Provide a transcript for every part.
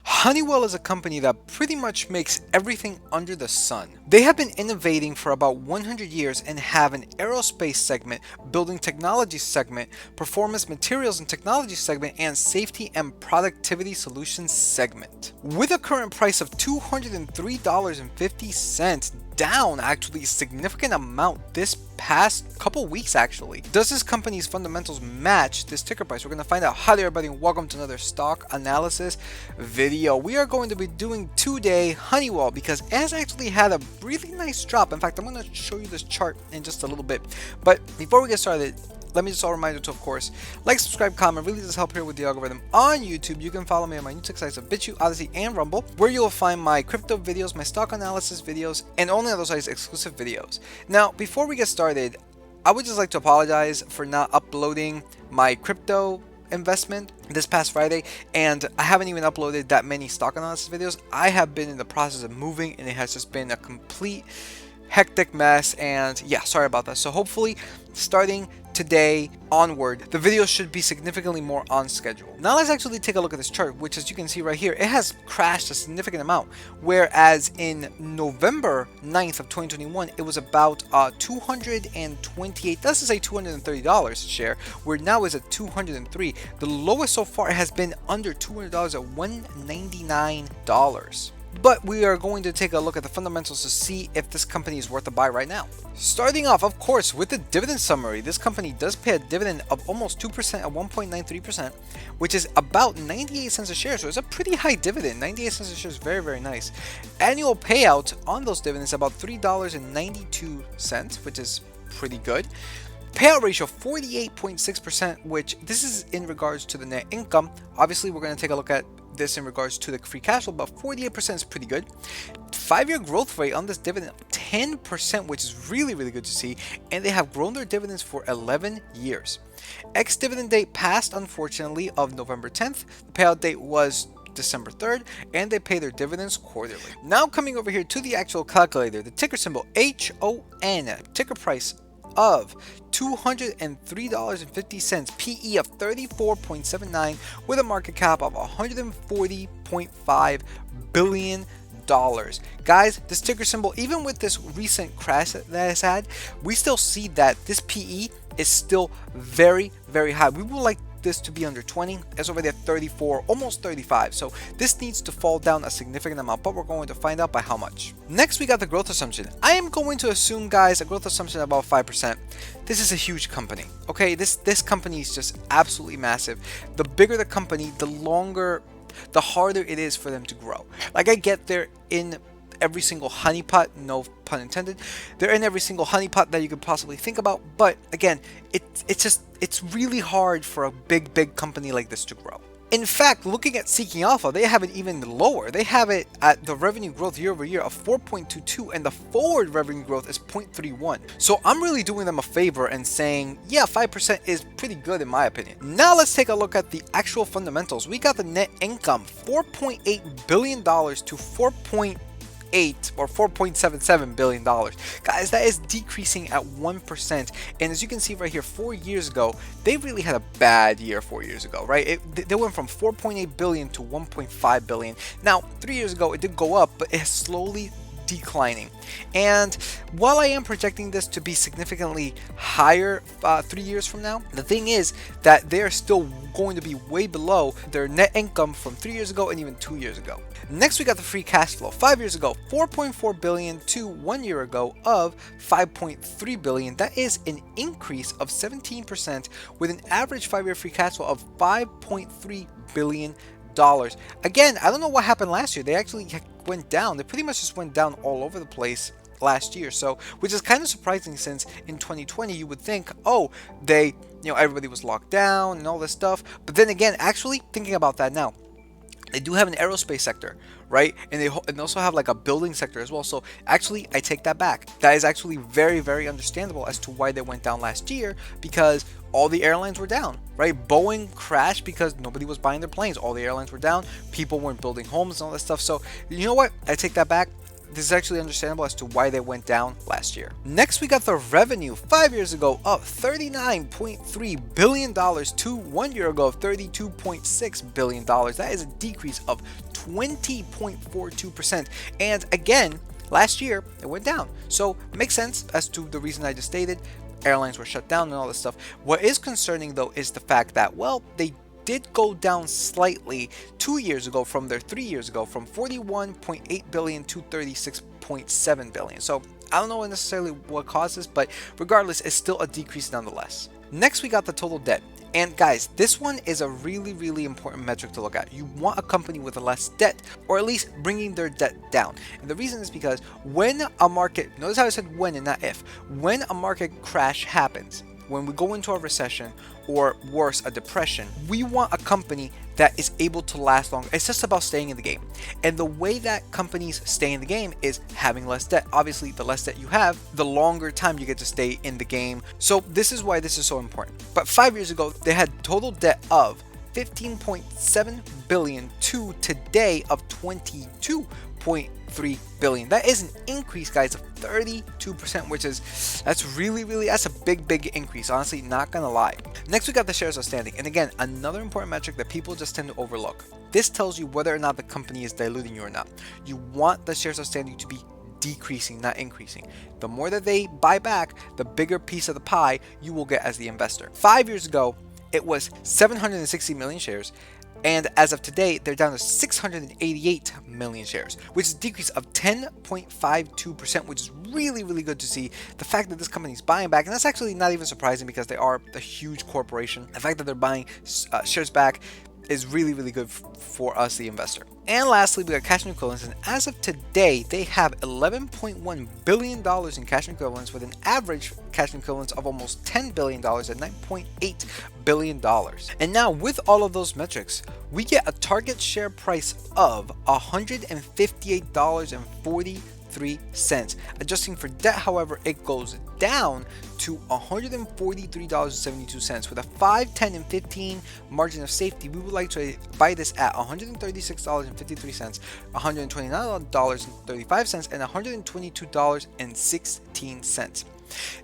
Honeywell is a company that pretty much makes everything under the sun. They have been innovating for about 100 years and have an aerospace segment, building technology segment, performance materials and technology segment, and safety and productivity solutions segment. With a current price of $203.50, down actually a significant amount this past couple weeks actually. Does this company's fundamentals match this ticker price? We're going to find out. Hi there everybody and welcome to another stock analysis video. We are going to be doing today Honeywell because it has actually had a really nice drop. In fact, I'm going to show you this chart in just a little bit. But before we get started, let me just all remind you to, of course, like, subscribe, comment, really does help here with the algorithm on YouTube. You can follow me on my new tech sites of BitChute, Odyssey, and Rumble, where you will find my crypto videos, my stock analysis videos, and only on those sites exclusive videos. Now, before we get started, I would just like to apologize for not uploading my crypto investment this past Friday, and I haven't even uploaded that many stock analysis videos. I have been in the process of moving, and it has just been a complete hectic mess, and yeah, sorry about that. So hopefully starting today onward, the videos should be significantly more on schedule. Now let's actually take a look at this chart, which, as you can see right here, it has crashed a significant amount, whereas in November 9th of 2021 it was about 228, let's just say $230 a share, where now is at 203. The lowest so far has been under $200 at $199. But we are going to take a look at the fundamentals to see if this company is worth a buy right now. Starting off, of course, with the dividend summary. This company does pay a dividend of almost 2% at 1.93%, which is about 98 cents a share. So it's a pretty high dividend. 98 cents a share is very, very nice. Annual payout on those dividends about $3.92, which is pretty good. Payout ratio 48.6%, which this is in regards to the net income. Obviously, we're going to take a look at this in regards to the free cash flow, but 48% is pretty good. 5-year growth rate on this dividend 10%, which is really, really good to see, and they have grown their dividends for 11 years. Ex-dividend date passed, unfortunately, of November 10th. The payout date was December 3rd, and they pay their dividends quarterly. Now coming over here to the actual calculator, the ticker symbol HON, ticker price of $203.50, PE of 34.79, with a market cap of $140.5 billion. Guys, this ticker symbol, even with this recent crash that it's had, we still see that this PE is still very, very high. We would like this to be under 20. It's already at 34, almost 35. So this needs to fall down a significant amount, but we're going to find out by how much. Next, we got the growth assumption. I am going to assume, guys, a growth assumption of about 5%. This is a huge company. Okay, this company is just absolutely massive. The bigger the company, the harder it is for them to grow. Like, I get they're in every single honeypot, no pun intended. They're in every single honeypot that you could possibly think about. But again, it's really hard for a big company like this to grow. In fact, looking at Seeking Alpha, they have it even lower. They have it at the revenue growth year over year of 4.22, and the forward revenue growth is 0.31. So I'm really doing them a favor and saying, yeah, 5% is pretty good in my opinion. Now let's take a look at the actual fundamentals. We got the net income, $4.8 billion to $4.77 billion. Guys, that is decreasing at 1%. And as you can see right here, 4 years ago, they really had a bad year 4 years ago, right? They went from 4.8 billion to 1.5 billion. Now, 3 years ago, it did go up, but it's slowly declining. And while I am projecting this to be significantly higher 3 years from now, the thing is that they are still going to be way below their net income from 3 years ago and even 2 years ago. Next, we got the free cash flow. 5 years ago, 4.4 billion to 1 year ago of 5.3 billion. That is an increase of 17% with an average 5-year free cash flow of 5.3 billion dollars. Again, I don't know what happened last year. They actually went down. They pretty much just went down all over the place last year. So, which is kind of surprising, since in 2020 you would think, oh, everybody was locked down and all this stuff. But then again, actually thinking about that now, they do have an aerospace sector, right? And they also have like a building sector as well. So actually, I take that back. That is actually very, very understandable as to why they went down last year, because all the airlines were down, right? Boeing crashed because nobody was buying their planes. All the airlines were down. People weren't building homes and all that stuff. So you know what? I take that back. this is actually understandable as to why they went down last year. Next, we got the revenue 5 years ago up $39.3 billion to 1 year ago of $32.6 billion. That is a decrease of 20.42%. And again, last year it went down. So it makes sense as to the reason I just stated. Airlines were shut down and all this stuff. What is concerning though is the fact that, well, they did go down slightly 2 years ago from their 3 years ago, from 41.8 billion to 36.7 billion. So I don't know necessarily what caused this, but regardless, it's still a decrease nonetheless. Next, we got the total debt. And guys, this one is a really important metric to look at. You want a company with less debt, or at least bringing their debt down. And the reason is because when a market, notice how I said when and not if, when a market crash happens, when we go into a recession or worse, a depression, we want a company that is able to last long. It's just about staying in the game. And the way that companies stay in the game is having less debt. Obviously, the less debt you have, the longer time you get to stay in the game. So this is why this is so important. But 5 years ago, they had total debt of 15.7 billion to today of 22.3 billion. That is an increase, guys, of 32%, which is, that's that's a big increase, honestly, not gonna lie. Next, we got the shares outstanding. And again, another important metric that people just tend to overlook. This tells you whether or not the company is diluting you or not. You want the shares outstanding to be decreasing, not increasing. The more that they buy back, the bigger piece of the pie you will get as the investor. 5 years ago, it was 760 million shares. And as of today, they're down to 688 million shares, which is a decrease of 10.52%, which is really good to see. The fact that this company is buying back, and that's actually not even surprising because they are a huge corporation. The fact that they're buying shares back is really good for us, the investor. And lastly, we got cash and equivalents, and as of today, they have $11.1 billion in cash and equivalents, with an average cash and equivalents of almost $10 billion at $9.8 billion. And now, with all of those metrics, we get a target share price of $158.43. Adjusting for debt, however, it goes down to $143.72. With a 5, 10, and 15 margin of safety, we would like to buy this at $136.53, $129.35, and $122.16.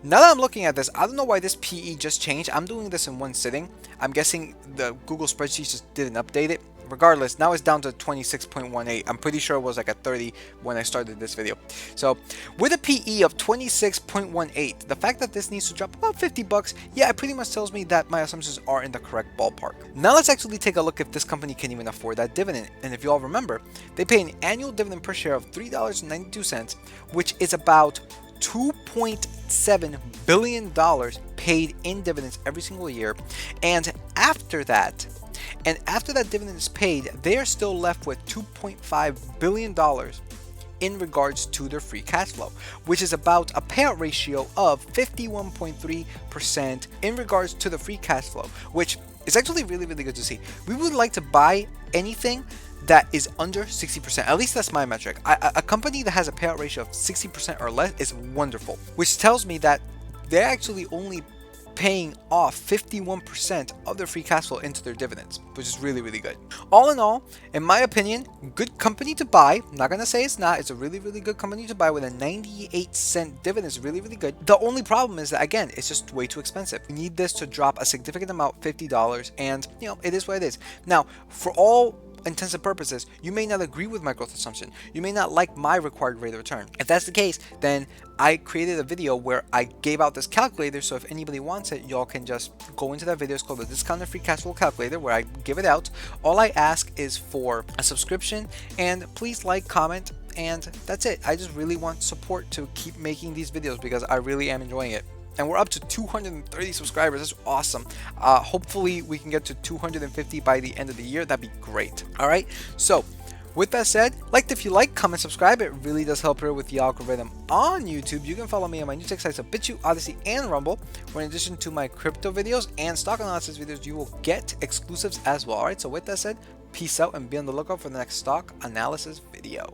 Now that I'm looking at this, I don't know why this PE just changed. I'm doing this in one sitting. I'm guessing the Google spreadsheet just didn't update it. Regardless, now it's down to 26.18. I'm pretty sure it was like at 30 when I started this video. So with a PE of 26.18, the fact that this needs to drop about 50 bucks, yeah, it pretty much tells me that my assumptions are in the correct ballpark. Now let's actually take a look if this company can even afford that dividend. And if you all remember, they pay an annual dividend per share of $3.92, which is about $2.7 billion paid in dividends every single year. And after that dividend is paid, they are still left with $2.5 billion in regards to their free cash flow, which is about a payout ratio of 51.3% in regards to the free cash flow, which is actually really good to see. We would like to buy anything that is under 60%. At least that's my metric. A company that has a payout ratio of 60% or less is wonderful, which tells me that they're actually only paying off 51% of their free cash flow into their dividends, which is really good. All in all, in my opinion, good company to buy. I'm not gonna say it's not. It's a really good company to buy with a 98-cent dividend. It's really good. The only problem is that, again, it's just way too expensive. We need this to drop a significant amount, $50, and you know, it is what it is. Now, for all intents and purposes, you may not agree with my growth assumption. You may not like my required rate of return. If that's the case, then I created a video where I gave out this calculator, so if anybody wants it, y'all can just go into that video. It's called the Discounted Free Cash Flow Calculator, where I give it out. All I ask is for a subscription, and please like, comment, and that's it. I just really want support to keep making these videos because I really am enjoying it. And we're up to 230 subscribers. That's awesome. Hopefully we can get to 250 by the end of the year. That'd be great. All right. So with that said, if you like, comment, subscribe. It really does help here with the algorithm on YouTube. You can follow me on my new tech sites of BitChute, Odyssey, and Rumble, where in addition to my crypto videos and stock analysis videos, you will get exclusives as well. All right. So with that said, peace out and be on the lookout for the next stock analysis video.